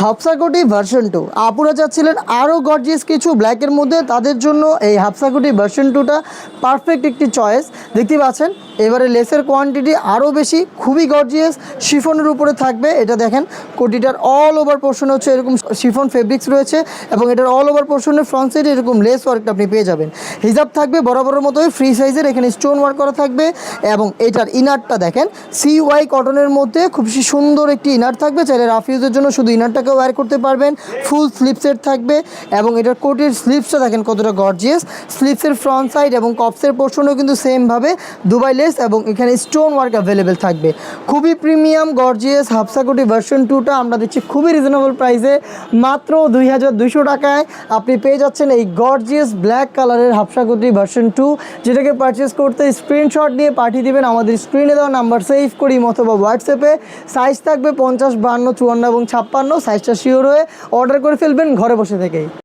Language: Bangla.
হাফসা কোটি ভার্সন 2 আপুরা চাচ্ছিলেন আরও গর্জিয়াস কিছু ব্ল্যাকের মধ্যে, তাদের জন্য এই হাফসা কোটি ভার্সন 2টা পারফেক্ট একটি চয়েস। দেখতে পাচ্ছেন এবারে লেসের কোয়ান্টিটি আরও বেশি, খুবই গর্জিয়াস, শিফনের উপরে থাকবে। এটা দেখেন কোটিটার অল ওভার পোর্শন হচ্ছে এরকম শিফন ফেব্রিক্স রয়েছে এবং এটার অল ওভার পোর্শনের ফ্রন্ট সাইডে এরকম লেস ওয়ার্কটা আপনি পেয়ে যাবেন। হিজাব থাকবে বরাবরের মতোই ফ্রি সাইজের, এখানে স্টোন ওয়ার্ক করা থাকবে এবং এটার ইনারটা দেখেন CY কটনের মধ্যে খুব সুন্দর একটি ইনার থাকবে। চাইলে রাফ ইউজের জন্য শুধু ইনারটাকেও ওয়্যার করতে পারবেন। ফুল স্লিপসের থাকবে এবং এটার কোটের স্লিপসটা দেখেন কতটা গর্জিয়াস। স্লিপসের ফ্রন্ট সাইড এবং কপসের পোর্শনও কিন্তু সেমভাবে দুবাই লেস এবং এখানে স্টোন ওয়ার্ক অ্যাভেলেবেল থাকবে। খুবই প্রিমিয়াম গর্জিয়াস হাফসা কোটি ভার্সন 2টা আমরা দিচ্ছি খুবই রিজনেবল প্রাইসে, মাত্র 2200 টাকায় আপনি পেয়ে যাচ্ছেন এই গর্জিয়াস ব্ল্যাক কালারের হাফসা কোটি ভার্সন 2, যেটাকে পারচেস করতে স্ক্রিনশট দিয়ে পাঠিয়ে দেবেন আমাদের স্ক্রিনে দেওয়া নাম্বার সেভ করি অথবা হোয়াটসঅ্যাপে। সাইজ থাকবে 50, 52, 54 এবং 56। সাইজটা শিওর হয়ে অর্ডার করে ফেলবেন ঘরে বসে থেকেই।